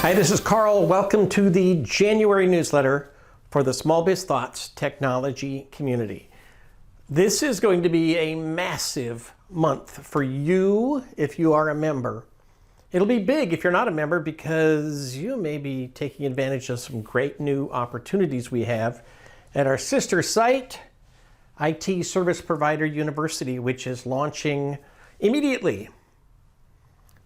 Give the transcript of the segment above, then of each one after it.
Hi, this is Carl. Welcome to the January newsletter for the Small Biz Thoughts technology community. This is going to be a massive month for you if you are a member. It'll be big if you're not a member because you may be taking advantage of some great new opportunities we have at our sister site, IT Service Provider University, which is launching immediately.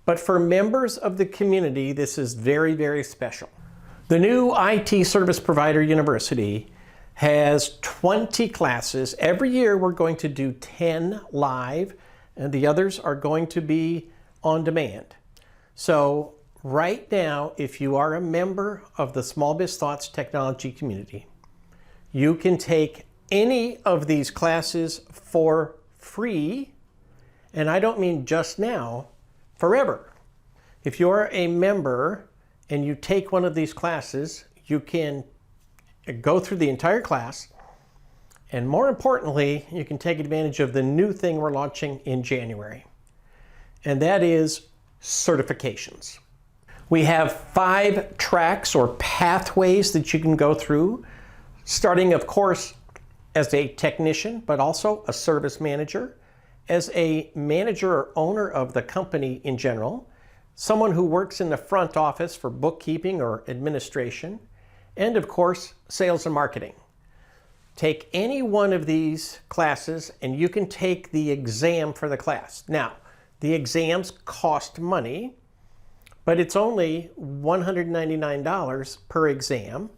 But for members of the community, this is very, very special. The new IT Service Provider University has 20 classes. Every year we're going to do 10 live, and the others are going to be on demand. So right now, if you are a member of the Small Biz Thoughts technology community, you can take any of these classes for free, and I don't mean just now, forever. If you're a member and you take one of these classes, you can go through the entire class, and more importantly, you can take advantage of the new thing we're launching in January, and that is certifications. We have 5 tracks or pathways that you can go through, starting, of course, as a technician, but also a service manager, as a manager or owner of the company in general, someone who works in the front office for bookkeeping or administration, and of course, sales and marketing. Take any one of these classes and you can take the exam for the class. Now, the exams cost money, but it's only $199 per exam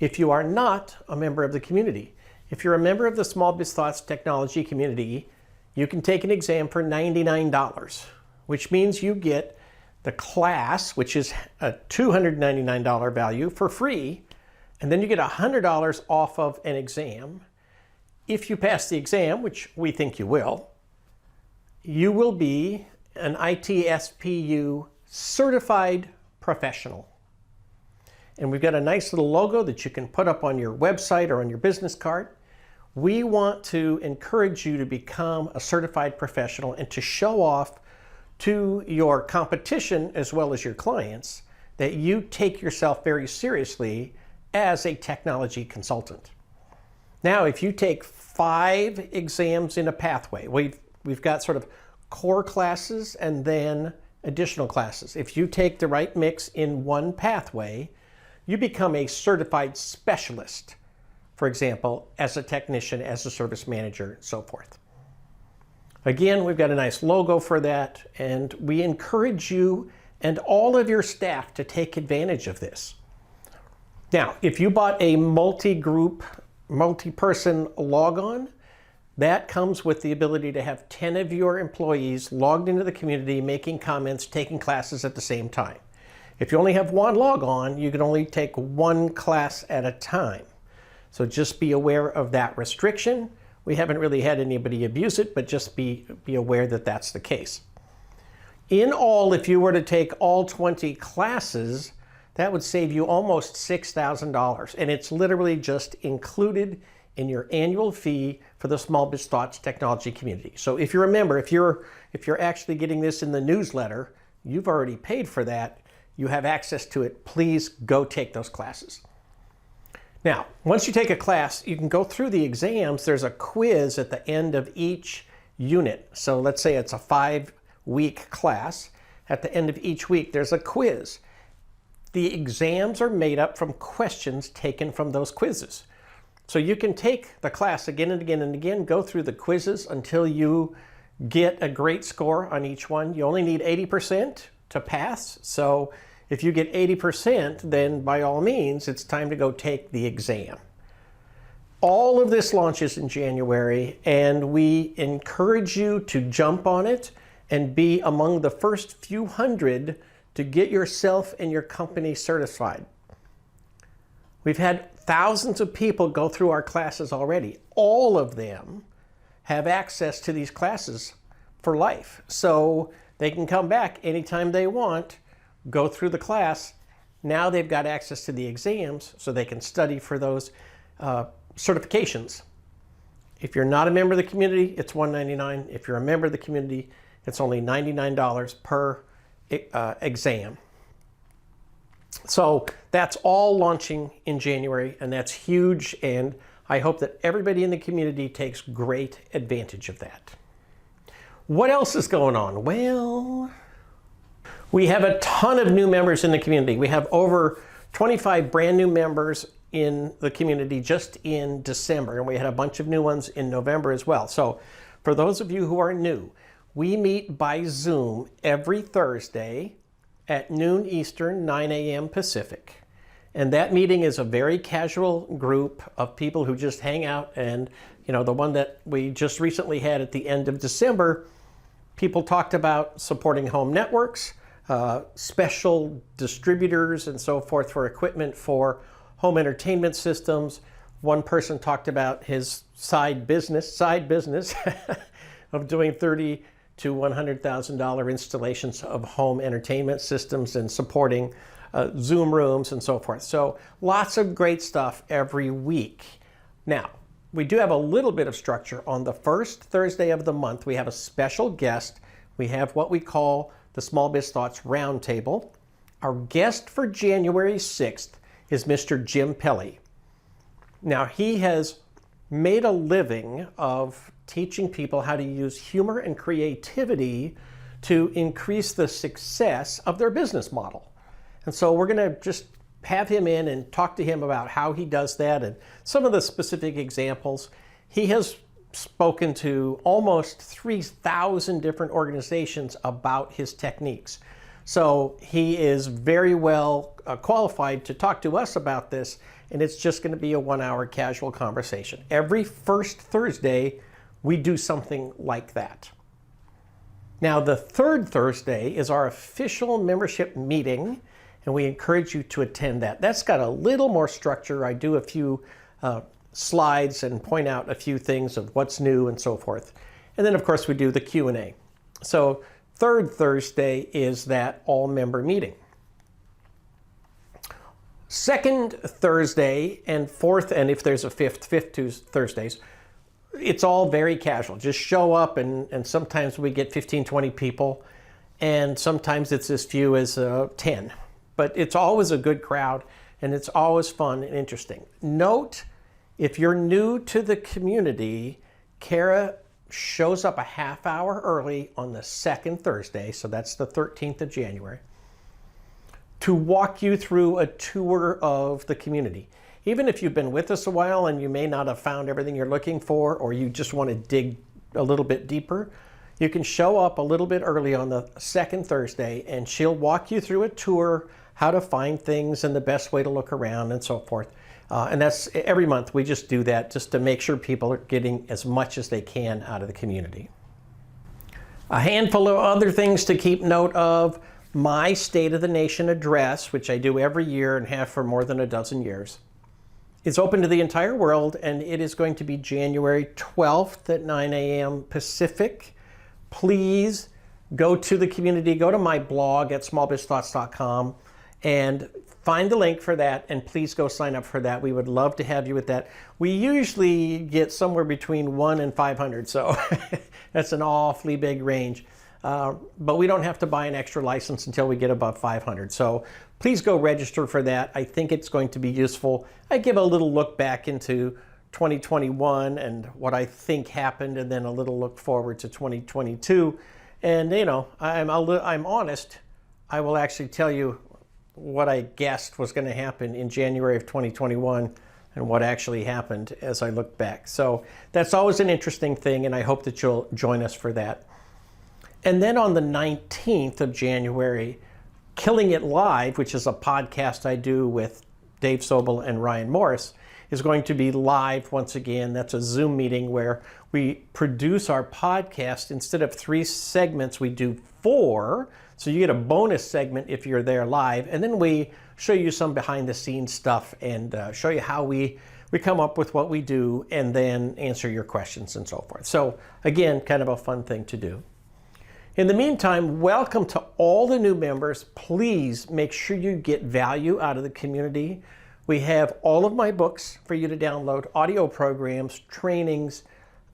if you are not a member of the community. If you're a member of the Small Biz Thoughts technology community, you can take an exam for $99, which means you get the class, which is a $299 value, for free, and then you get $100 off of an exam. If you pass the exam, which we think you will be an ITSPU certified professional. And we've got a nice little logo that you can put up on your website or on your business card. We want to encourage you to become a certified professional and to show off to your competition as well as your clients that you take yourself very seriously as a technology consultant. Now, if you take 5 exams in a pathway, we've got sort of core classes and then additional classes. If you take the right mix in one pathway, you become a certified specialist. For example, as a technician, as a service manager, and so forth. Again, we've got a nice logo for that, and we encourage you and all of your staff to take advantage of this. Now, if you bought a multi-group, multi-person log-on, that comes with the ability to have 10 of your employees logged into the community, making comments, taking classes at the same time. If you only have one log-on, you can only take one class at a time. So just be aware of that restriction. We haven't really had anybody abuse it, but just be aware that that's the case. In all, if you were to take all 20 classes, that would save you almost $6,000. And it's literally just included in your annual fee for the Small Biz Thoughts technology community. So if you're a member, if you're actually getting this in the newsletter, you've already paid for that. You have access to it. Please go take those classes. Now, once you take a class, you can go through the exams. There's a quiz at the end of each unit. So let's say it's a 5-week class. At the end of each week, there's a quiz. The exams are made up from questions taken from those quizzes. So you can take the class again and again and again, go through the quizzes until you get a great score on each one. You only need 80% to pass. So if you get 80%, then by all means, it's time to go take the exam. All of this launches in January, and we encourage you to jump on it and be among the first few hundred to get yourself and your company certified. We've had thousands of people go through our classes already. All of them have access to these classes for life. So they can come back anytime they want, go through the class. Now they've got access to the exams so they can study for those certifications. If you're not a member of the community, it's $199. If you're a member of the community, it's only $99 per exam. So that's all launching in January, and that's huge, and I hope that everybody in the community takes great advantage of that. What else is going on? Well, we have a ton of new members in the community. We have over 25 brand new members in the community just in December, and we had a bunch of new ones in November as well. So for those of you who are new, we meet by Zoom every Thursday at noon Eastern, 9 a.m. Pacific. And that meeting is a very casual group of people who just hang out. And, you know, the one that we just recently had at the end of December, people talked about supporting home networks, special distributors and so forth for equipment for home entertainment systems. One person talked about his side business of doing $30,000 to $100,000 installations of home entertainment systems and supporting Zoom rooms and so forth. So lots of great stuff every week. Now, we do have a little bit of structure. On the first Thursday of the month, we have a special guest. We have what we call the Small Biz Thoughts Roundtable. Our guest for January 6th is Mr. Jim Pelly. Now, he has made a living of teaching people how to use humor and creativity to increase the success of their business model. And so we're going to just have him in and talk to him about how he does that and some of the specific examples. He has spoken to almost 3,000 different organizations about his techniques. So he is very well qualified to talk to us about this, and it's just going to be a 1-hour casual conversation. Every first Thursday, we do something like that. Now, the third Thursday is our official membership meeting, and we encourage you to attend that. That's got a little more structure. I do a few slides and point out a few things of what's new and so forth. And then, of course, we do the Q&A. So third Thursday is that all-member meeting. Second Thursday and fourth, and if there's a fifth Thursdays, it's all very casual. Just show up, and sometimes we get 15, 20 people, and sometimes it's as few as 10. But it's always a good crowd, and it's always fun and interesting. Note, if you're new to the community, Kara shows up a half hour early on the second Thursday, so that's the 13th of January, to walk you through a tour of the community. Even if you've been with us a while and you may not have found everything you're looking for, or you just want to dig a little bit deeper, you can show up a little bit early on the second Thursday and she'll walk you through a tour, how to find things and the best way to look around and so forth. And that's every month. We just do that just to make sure people are getting as much as they can out of the community. A handful of other things to keep note of. My State of the Nation address, which I do every year and have for more than a dozen years, is open to the entire world, and it is going to be January 12th at 9 a.m. Pacific. Please go to the community, go to my blog at smallbizthoughts.com and find the link for that, and please go sign up for that. We would love to have you with that. We usually get somewhere between 1 and 500, so that's an awfully big range. But we don't have to buy an extra license until we get above 500. So please go register for that. I think it's going to be useful. I give a little look back into 2021 and what I think happened, and then a little look forward to 2022. And, you know, I'm honest. I will actually tell you what I guessed was going to happen in January of 2021 and what actually happened as I look back. So that's always an interesting thing, and I hope that you'll join us for that. And then on the 19th of January, Killing It Live, which is a podcast I do with Dave Sobel and Ryan Morris, is going to be live once again. That's a Zoom meeting where we produce our podcast. Instead of 3 segments, we do 4. So you get a bonus segment if you're there live. And then we show you some behind the scenes stuff and show you how we come up with what we do, and then answer your questions and so forth. So again, kind of a fun thing to do. In the meantime, welcome to all the new members. Please make sure you get value out of the community. We have all of my books for you to download, audio programs, trainings,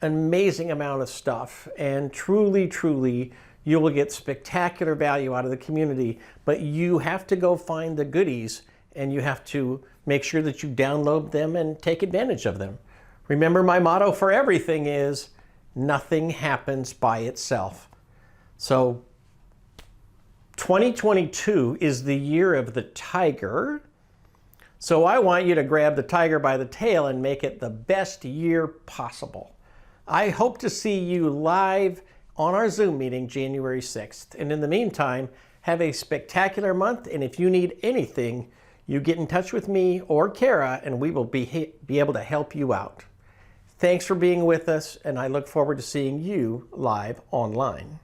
an amazing amount of stuff. And truly, truly, You will get spectacular value out of the community, but you have to go find the goodies and you have to make sure that you download them and take advantage of them. Remember, my motto for everything is nothing happens by itself. So 2022 is the year of the tiger. So I want you to grab the tiger by the tail and make it the best year possible. I hope to see you live on our Zoom meeting January 6th. And in the meantime, have a spectacular month. And if you need anything, you get in touch with me or Kara and we will be able to help you out. Thanks for being with us, and I look forward to seeing you live online.